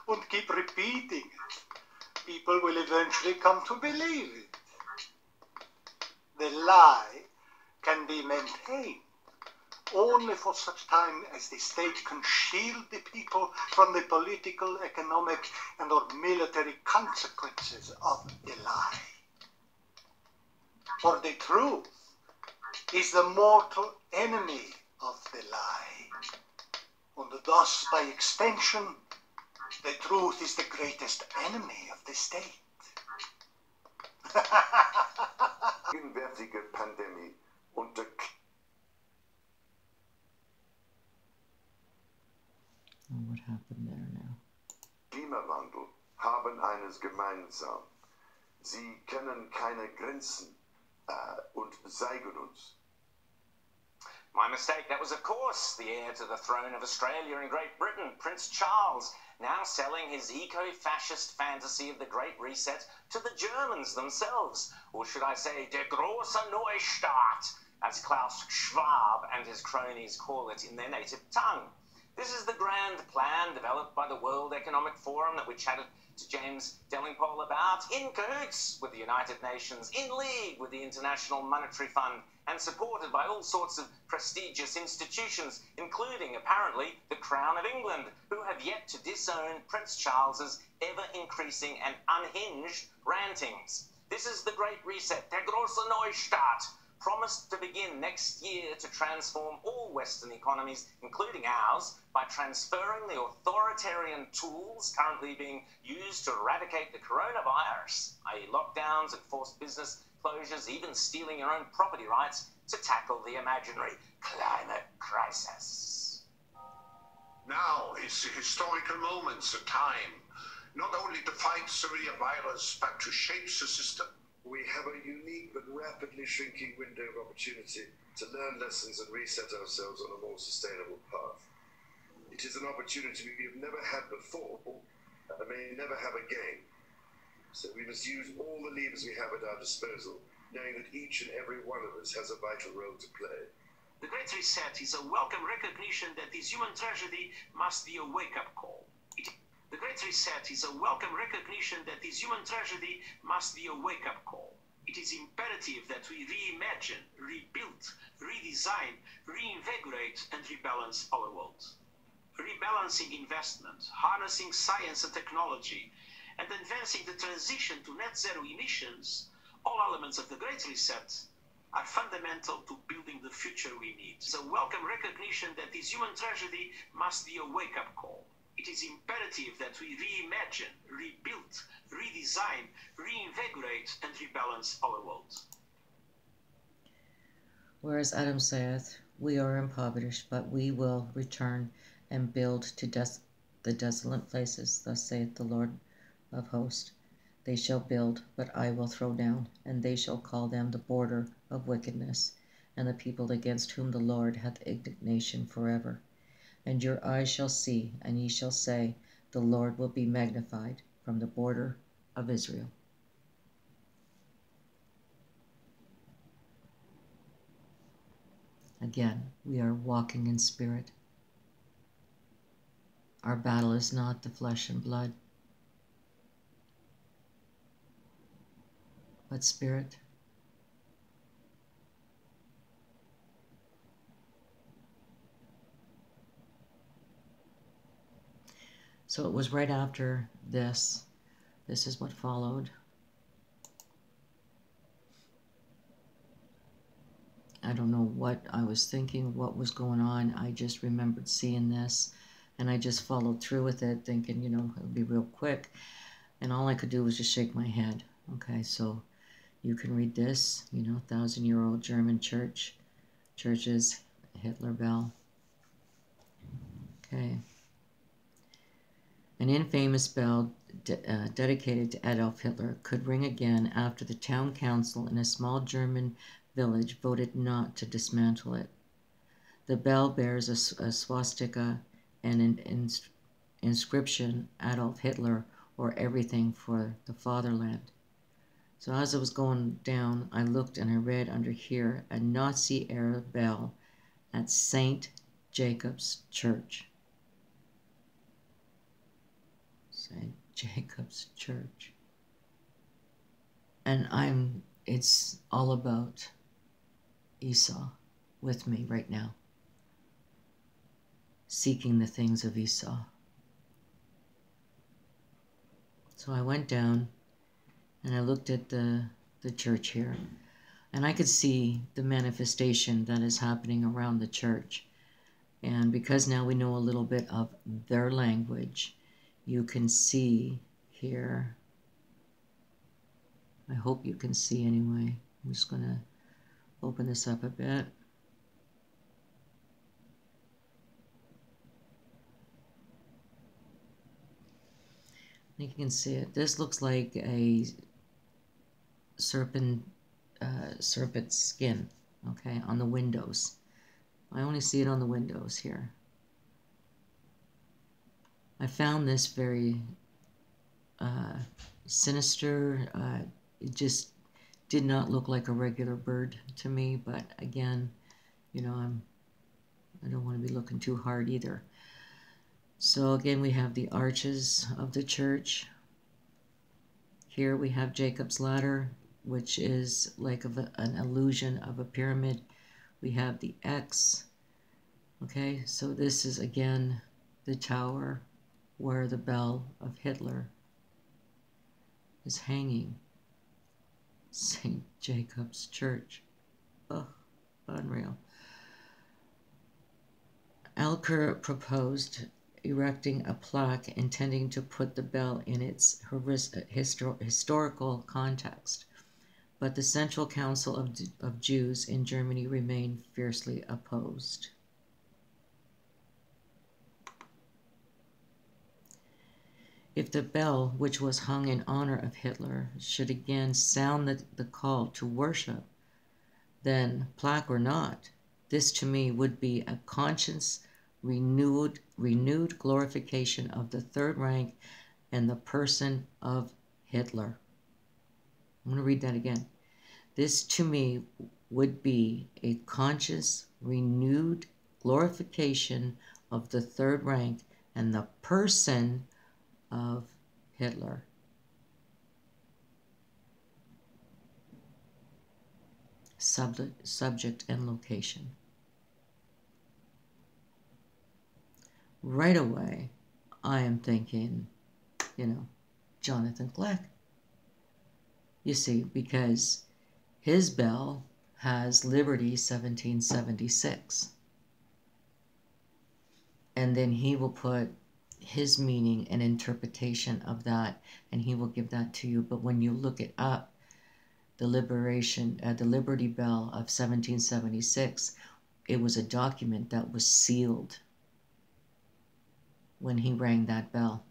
and keep repeating it, people will eventually come to believe it. The lie can be maintained only for such time as the state can shield the people from the political, economic, and or military consequences of the lie. For the truth is the mortal enemy of the lie, and thus, by extension, the truth is the greatest enemy of the state. Gegenwärtige Pandemie und der What happened there now? Klimawandel haben eines gemeinsam. Sie kennen keine Grenzen und zeigen uns. My mistake. That was, of course, the heir to the throne of Australia and Great Britain, Prince Charles, now selling his eco-fascist fantasy of the Great Reset to the Germans themselves. Or should I say, der große Neustart, as Klaus Schwab and his cronies call it in their native tongue. This is the grand plan developed by the World Economic Forum that we chatted to James Delingpole about, in cahoots with the United Nations, in league with the International Monetary Fund, and supported by all sorts of prestigious institutions, including, apparently, the Crown of England, who have yet to disown Prince Charles's ever-increasing and unhinged rantings. This is the Great Reset, der große Neustart, promised to begin next year to transform all Western economies, including ours, by transferring the authoritarian tools currently being used to eradicate the coronavirus, i.e. lockdowns and forced business closures, even stealing your own property rights, to tackle the imaginary climate crisis. Now is the historical moment, the time, not only to fight severe virus, but to shape the system. We have a unique but rapidly shrinking window of opportunity to learn lessons and reset ourselves on a more sustainable path. It is an opportunity we have never had before and may never have again. So we must use all the levers we have at our disposal, knowing that each and every one of us has a vital role to play. The Great Reset is a welcome recognition that this human tragedy must be a wake-up call. The Great Reset is a welcome recognition that this human tragedy must be a wake-up call. It is imperative that we reimagine, rebuild, redesign, reinvigorate and rebalance our world. Rebalancing investment, harnessing science and technology, and advancing the transition to net zero emissions, all elements of the Great Reset, are fundamental to building the future we need. It's a welcome recognition that this human tragedy must be a wake-up call. It is imperative that we reimagine, rebuild, redesign, reinvigorate, and rebalance our world. Whereas Adam saith, we are impoverished, but we will return and build to the desolate places, thus saith the Lord of hosts. They shall build, but I will throw down, and they shall call them the border of wickedness, and the people against whom the Lord hath indignation forever. And your eyes shall see, and ye shall say, the Lord will be magnified from the border of Israel. Again, we are walking in spirit. Our battle is not the flesh and blood, but spirit. So it was right after this. This is what followed. I don't know what I was thinking, what was going on. I just remembered seeing this, and I just followed through with it, thinking, you know, it'll be real quick. And all I could do was just shake my head. Okay, so you can read this, you know, 1,000-year-old German churches, Hitler bell. Okay. An infamous bell dedicated to Adolf Hitler could ring again after the town council in a small German village voted not to dismantle it. The bell bears a swastika and an inscription, Adolf Hitler, or everything for the fatherland. So as I was going down, I looked and I read under here, a Nazi-era bell at St. Jacob's Church. St. Jacob's Church. And it's all about Esau with me right now. Seeking the things of Esau. So I went down and I looked at the church here. And I could see the manifestation that is happening around the church. And because now we know a little bit of their language, you can see here. I hope you can see anyway. I'm just going to open this up a bit. I think you can see it. This looks like a serpent skin, okay, on the windows. I only see it on the windows here. I found this very sinister. It just did not look like a regular bird to me, but again, you know, I don't want to be looking too hard either. So again, we have the arches of the church. Here we have Jacob's ladder, which is like an illusion of a pyramid. We have the X. Okay, so this is again the tower where the bell of Hitler is hanging. St. Jacob's Church. Oh, unreal. Alker proposed erecting a plaque intending to put the bell in its historical context, but the Central Council of Jews in Germany remained fiercely opposed. If the bell, which was hung in honor of Hitler, should again sound the call to worship, then, plaque or not, this to me would be a conscience renewed glorification of the third rank and the person of Hitler. I'm going to read that again. This to me would be a conscious renewed glorification of the third rank and the person of Hitler. Subject and location. Right away, I am thinking, you know, Jonathan Gleck. You see, because his bell has Liberty 1776. And then he will put his meaning and interpretation of that, and he will give that to you. But when you look it up, the Liberty Bell of 1776, it was a document that was sealed when he rang that bell.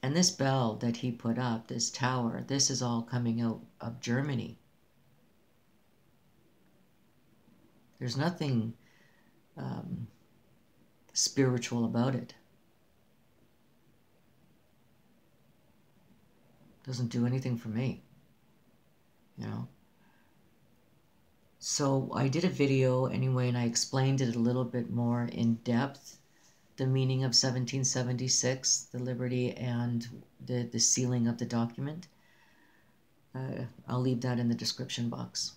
And this bell that he put up, this tower, this is all coming out of Germany. There's nothing spiritual about it. Doesn't do anything for me, you know. So I did a video anyway, and I explained it a little bit more in depth, the meaning of 1776, the liberty and the sealing of the document. I'll leave that in the description box.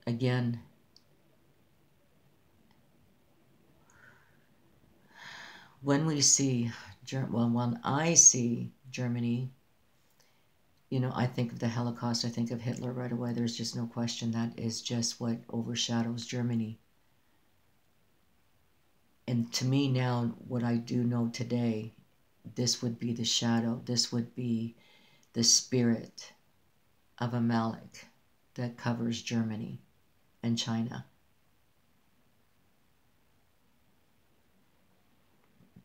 Again, when we see, when I see Germany, you know, I think of the Holocaust, I think of Hitler right away. There's just no question that is just what overshadows Germany. And to me now, what I do know today, this would be the shadow. This would be the spirit of Amalek that covers Germany and China.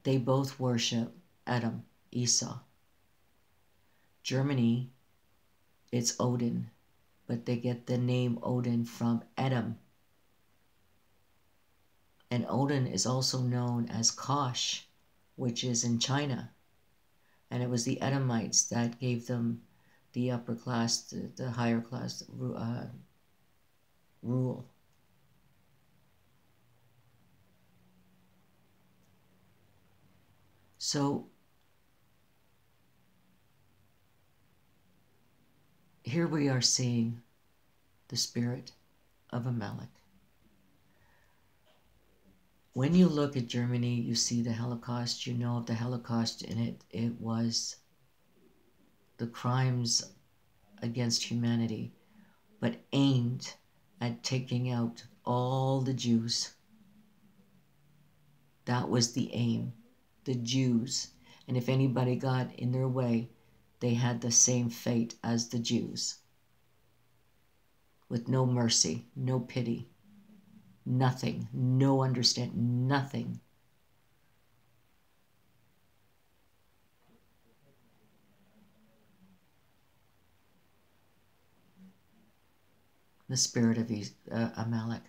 They both worship Adam, Esau. Germany, it's Odin, but they get the name Odin from Adam. And Odin is also known as Kosh, which is in China. And it was the Edomites that gave them the upper class, the higher class rule. So here we are seeing the spirit of Amalek. When you look at Germany, you see the Holocaust, you know of the Holocaust, and it was the crimes against humanity, but aimed at taking out all the Jews. That was the aim, the Jews. And if anybody got in their way, they had the same fate as the Jews. With no mercy, no pity, nothing, no understanding, nothing. The spirit of Amalek,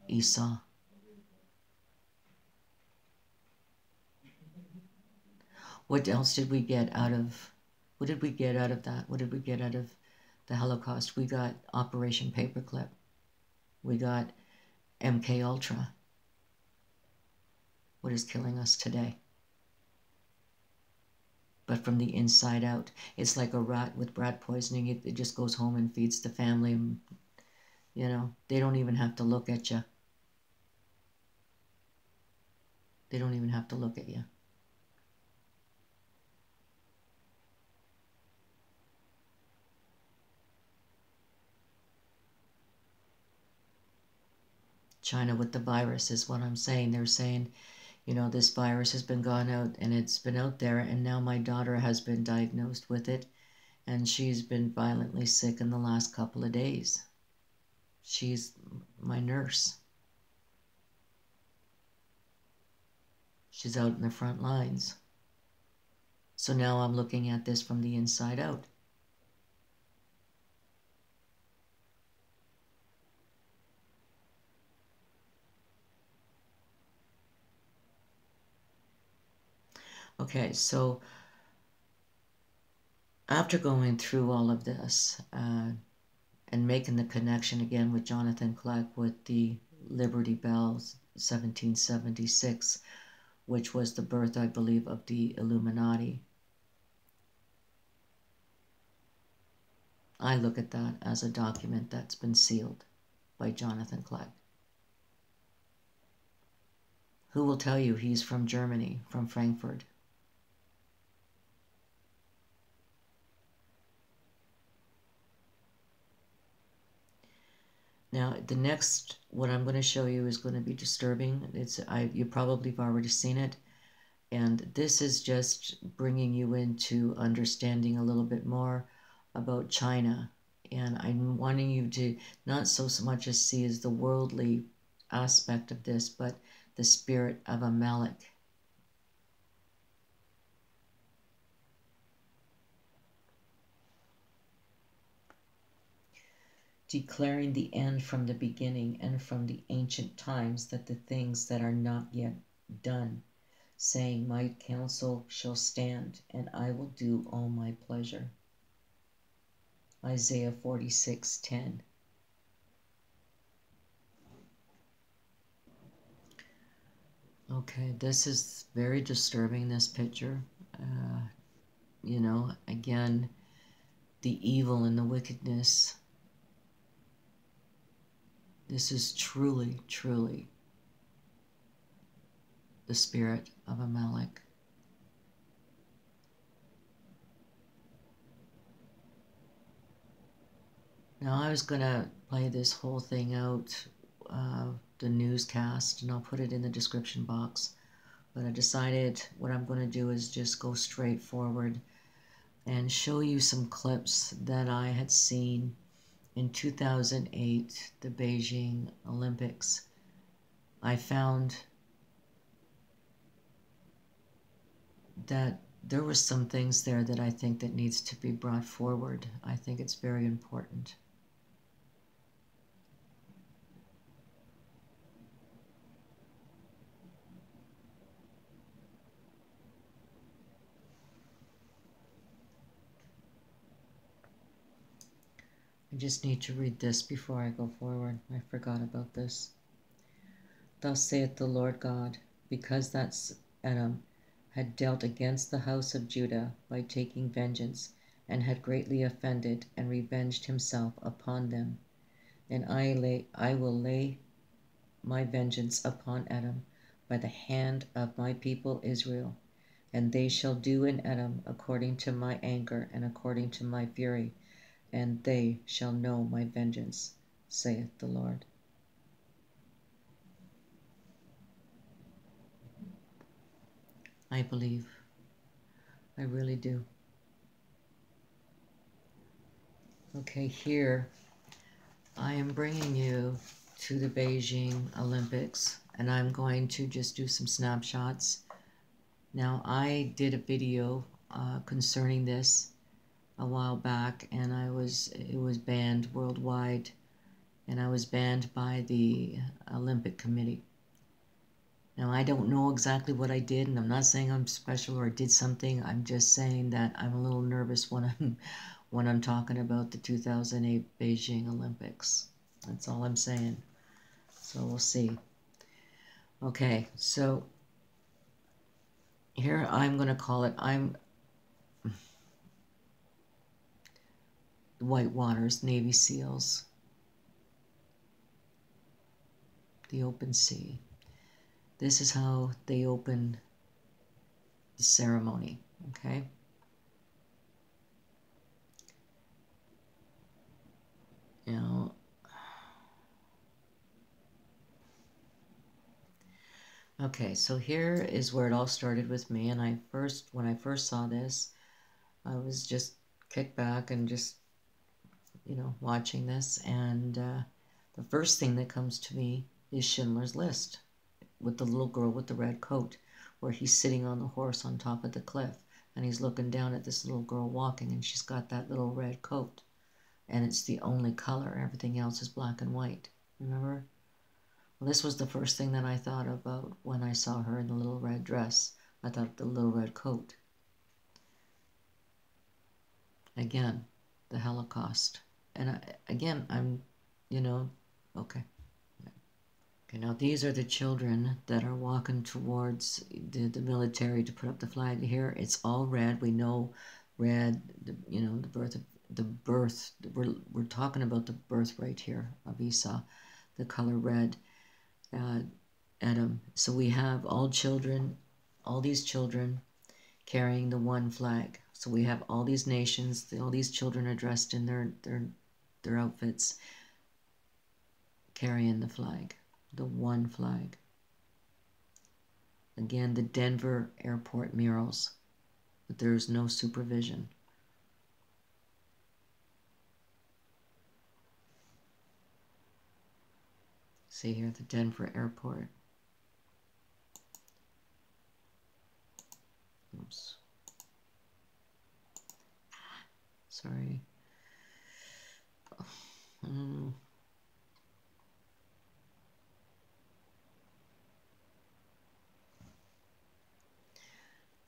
Esau. What else did we get out of, what did we get out of that? What did we get out of the Holocaust? We got Operation Paperclip. We got MK Ultra. What is killing us today? But from the inside out. It's like a rat with rat poisoning. It just goes home and feeds the family. You know, they don't even have to look at you. They don't even have to look at you. China with the virus is what I'm saying. They're saying, you know, this virus has been gone out and it's been out there, and now my daughter has been diagnosed with it, and she's been violently sick in the last couple of days. She's my nurse. She's out in the front lines. So now I'm looking at this from the inside out. Okay, so after going through all of this and making the connection again with Jonathan Clegg with the Liberty Bells 1776, which was the birth, I believe, of the Illuminati, I look at that as a document that's been sealed by Jonathan Clegg. Who will tell you he's from Germany, from Frankfurt? Now, the next, what I'm going to show you is going to be disturbing. You probably have already seen it. And this is just bringing you into understanding a little bit more about China. And I'm wanting you to not so much as see as the worldly aspect of this, but the spirit of Amalek. Declaring the end from the beginning and from the ancient times, that the things that are not yet done, saying, my counsel shall stand, and I will do all my pleasure. Isaiah 46:10. Okay, this is very disturbing, this picture. You know, again, the evil and the wickedness. This is truly, truly the spirit of Amalek. Now, I was going to play this whole thing out, the newscast, and I'll put it in the description box. But I decided what I'm going to do is just go straight forward and show you some clips that I had seen in 2008, the Beijing Olympics. I found that there were some things there that I think that needs to be brought forward. I think it's very important. I just need to read this before I go forward. I forgot about this. Thus saith the Lord God, because that Edom had dealt against the house of Judah by taking vengeance, and had greatly offended and revenged himself upon them. And I will lay my vengeance upon Edom by the hand of my people Israel, and they shall do in Edom according to my anger and according to my fury, and they shall know my vengeance, saith the Lord. I believe. I really do. Okay, here I am bringing you to the Beijing Olympics, and I'm going to just do some snapshots. Now, I did a video concerning this a while back, and it was banned worldwide, and I was banned by the Olympic Committee. Now, I don't know exactly what I did, and I'm not saying I'm special or did something. I'm just saying that I'm a little nervous when I'm talking about the 2008 Beijing Olympics. That's all I'm saying. So we'll see. Okay, so here I'm going to call it, White Waters, Navy SEALs, the open sea. This is how they open the ceremony, okay? Now, okay, so here is where it all started with me, and when I first saw this, I was just kicked back and just, watching this, and the first thing that comes to me is Schindler's List, with the little girl with the red coat, where he's sitting on the horse on top of the cliff, and he's looking down at this little girl walking, and she's got that little red coat, and it's the only color. Everything else is black and white. Remember? Well, this was the first thing that I thought about when I saw her in the little red dress. I thought the little red coat. Again, the Holocaust. And again, I'm, okay. Okay, now these are the children that are walking towards the military to put up the flag. Here, it's all red. We know red, the birth. We're talking about the birth right here of Esau, the color red, Edom. So we have all these children carrying the one flag. So we have all these nations, all these children are dressed in their outfits, carrying the flag. The one flag. Again, the Denver airport murals, but there's no supervision. See here, the Denver airport. Oops. Sorry.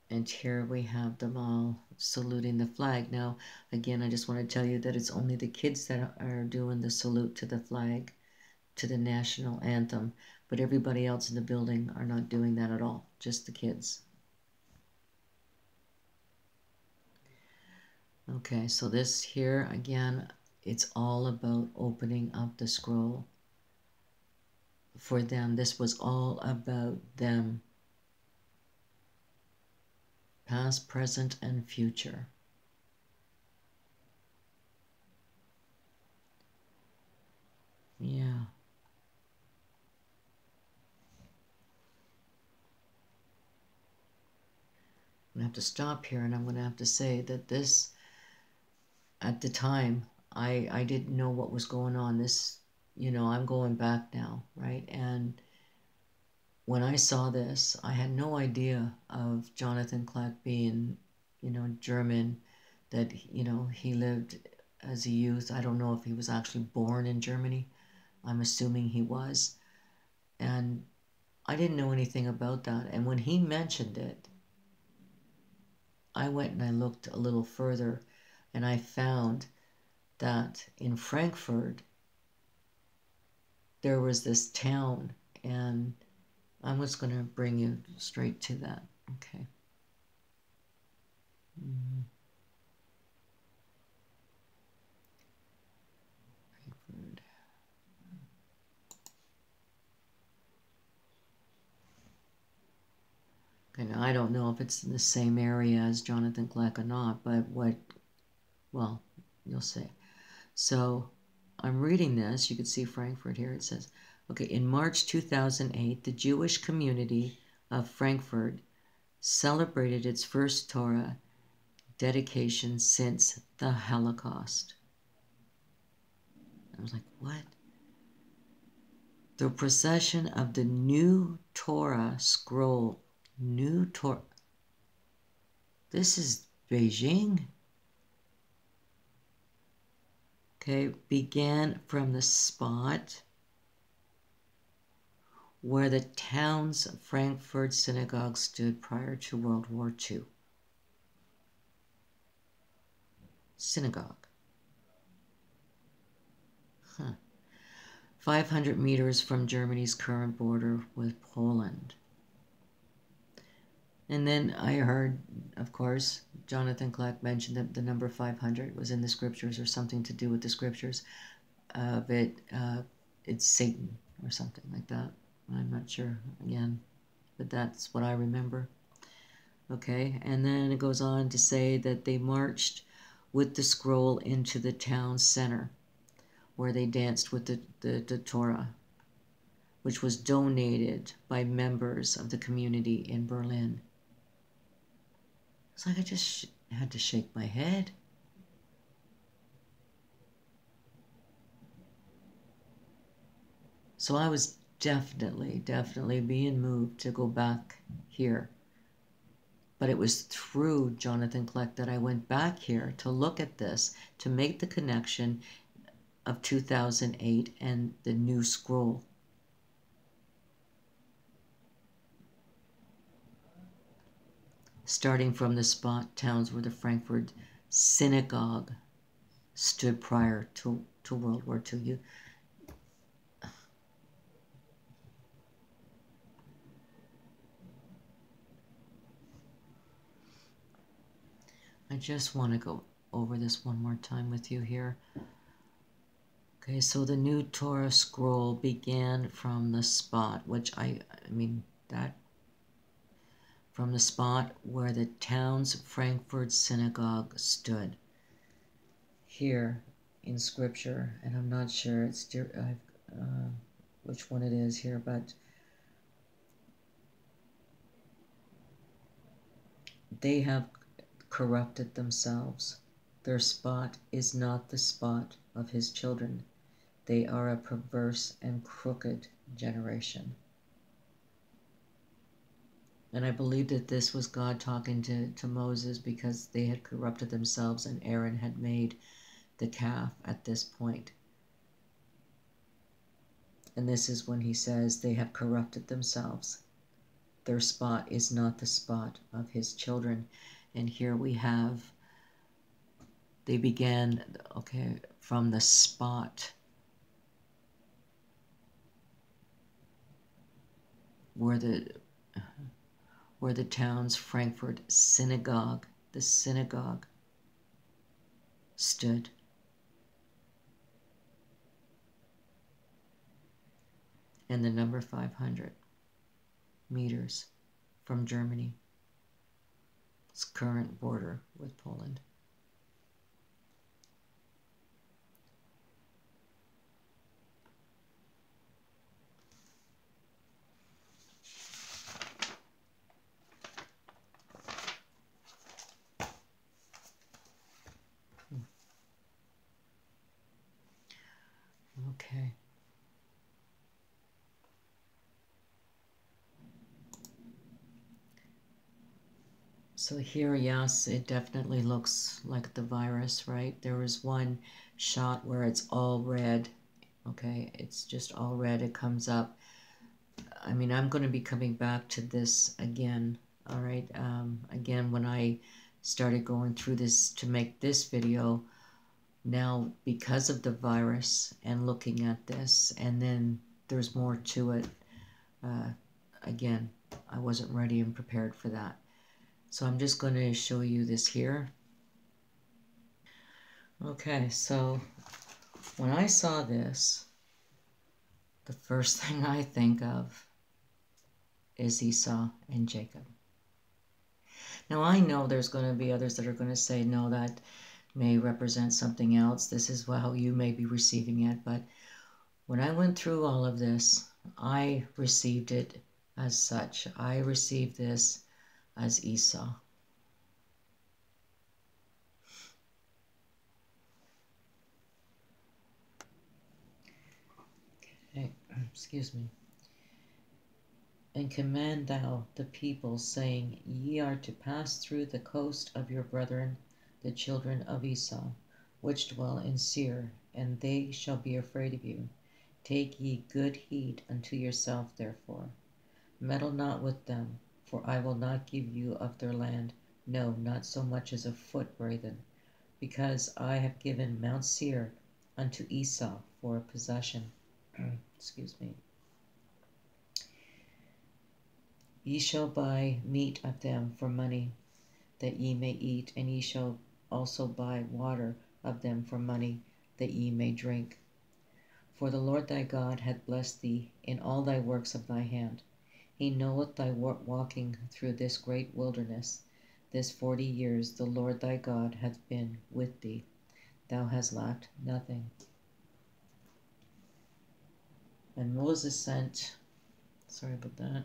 And here we have them all saluting the flag. Now, again, I just want to tell you that it's only the kids that are doing the salute to the flag, to the national anthem, but everybody else in the building are not doing that at all, just the kids. Okay, so this here, again, it's all about opening up the scroll for them. This was all about them. Past, present, and future. Yeah. I'm going to have to stop here, and I'm going to have to say that this, at the time, I didn't know what was going on. This, I'm going back now, right? And when I saw this, I had no idea of Jonathan Clark being, German, that, he lived as a youth. I don't know if he was actually born in Germany. I'm assuming he was. And I didn't know anything about that. And when he mentioned it, I went and I looked a little further, and I found that in Frankfurt, there was this town, and I'm just going to bring you straight to that. Okay. Frankfurt. Okay, now I don't know if it's in the same area as Jonathan Gleck or not, but well, you'll see. So I'm reading this. You can see Frankfurt here. It says, okay, in March 2008, the Jewish community of Frankfurt celebrated its first Torah dedication since the Holocaust. I was like, what? The procession of the new Torah scroll. New Torah. This is Beijing. Okay, began from the spot where the town's Frankfurt synagogue stood prior to World War II. Synagogue. 500 meters from Germany's current border with Poland. And then I heard, of course, Jonathan Gleck mentioned that the number 500 was in the scriptures or something to do with the scriptures of it. It's Satan or something like that. I'm not sure again, but that's what I remember. Okay, and then it goes on to say that they marched with the scroll into the town center where they danced with the Torah, which was donated by members of the community in Berlin. It's like I just had to shake my head. So I was definitely being moved to go back here. But it was through Jonathan Gleck that I went back here to look at this, to make the connection of 2008 and the new scroll. Starting from the spot towns where the Frankfurt synagogue stood prior to World War II. I just want to go over this one more time with you here. Okay, so the new Torah scroll began from the spot, which I mean, that from the spot where the town's Frankfurt synagogue stood. Here in scripture, and I'm not sure it's which one it is here, but they have corrupted themselves. Their spot is not the spot of his children. They are a perverse and crooked generation. And I believe that this was God talking to Moses because they had corrupted themselves and Aaron had made the calf at this point. And this is when he says they have corrupted themselves. Their spot is not the spot of his children. And here we have, they began, okay, from the spot where the town's Frankfurt synagogue, the synagogue, stood. And the number 500 meters from Germany. Its current border with Poland. Okay. So here, yes, it definitely looks like the virus, right? There was one shot where it's all red. Okay, it's just all red. It comes up. I mean, I'm going to be coming back to this again, all right? Again, when I started going through this to make this video, now because of the virus and looking at this, and then there's more to it. again, I wasn't ready and prepared for that. So I'm just going to show you this here. Okay, so when I saw this, the first thing I think of is Esau and Jacob. Now I know there's going to be others that are going to say, no, that may represent something else. This is how you may be receiving it. But when I went through all of this, I received it as such. I received this as Esau. Okay, excuse me. And command thou the people, saying, Ye are to pass through the coast of your brethren, the children of Esau, which dwell in Seir, and they shall be afraid of you. Take ye good heed unto yourself, therefore. Meddle not with them, for I will not give you of their land, no, not so much as a foot breadth, because I have given Mount Seir unto Esau for a possession. Excuse me. Ye shall buy meat of them for money, that ye may eat, and ye shall also buy water of them for money, that ye may drink. For the Lord thy God hath blessed thee in all thy works of thy hand. He knoweth thy walking through this great wilderness. This 40 years the Lord thy God hath been with thee. Thou hast lacked nothing. And Moses sent, sorry about that.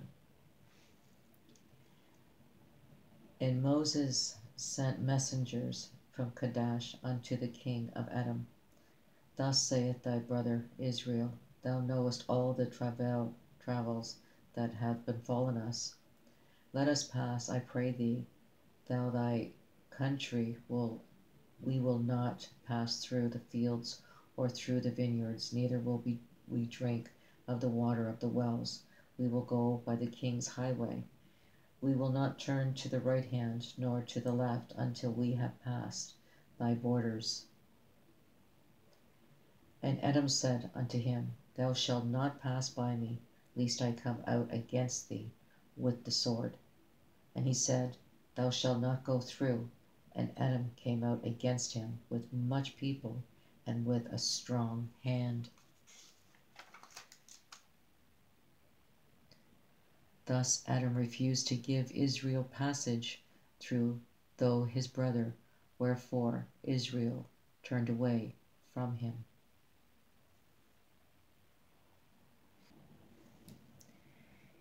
And Moses sent messengers from Kadesh unto the king of Edom. Thus saith thy brother Israel, Thou knowest all the travels that have befallen us. Let us pass, I pray thee, thou thy country we will not pass through the fields or through the vineyards, neither will we drink of the water of the wells. We will go by the king's highway. We will not turn to the right hand, nor to the left, until we have passed thy borders. And Edom said unto him, Thou shalt not pass by me, lest I come out against thee with the sword. And he said, Thou shalt not go through. And Edom came out against him with much people and with a strong hand. Thus Edom refused to give Israel passage through, though his brother, wherefore Israel turned away from him.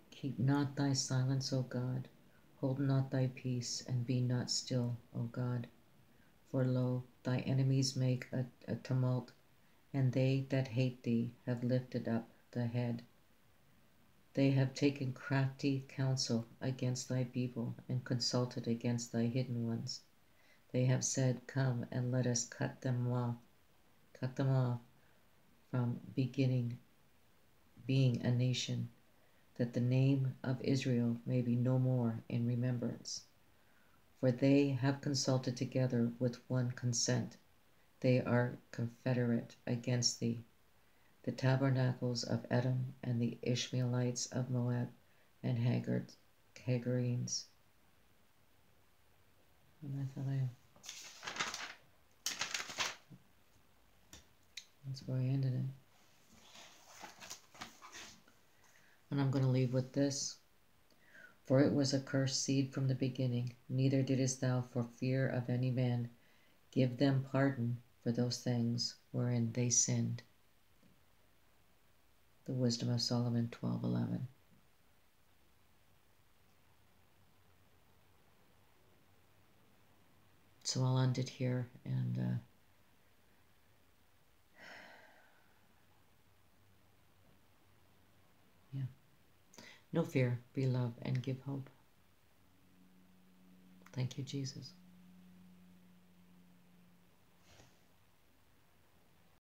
Keep not thy silence, O God. Hold not thy peace, and be not still, O God. For lo, thy enemies make a tumult, and they that hate thee have lifted up the head. They have taken crafty counsel against thy people, and consulted against thy hidden ones. They have said, Come, and let us cut them off from being a nation, that the name of Israel may be no more in remembrance. For they have consulted together with one consent. They are confederate against thee, the tabernacles of Edom, and the Ishmaelites of Moab, and Hagarenes. That's where I ended it. And I'm going to leave with this. For it was a cursed seed from the beginning, neither didst thou, for fear of any man, give them pardon for those things wherein they sinned. The Wisdom of Solomon 12:11. So I'll end it here, and yeah. No fear, be love, and give hope. Thank you, Jesus.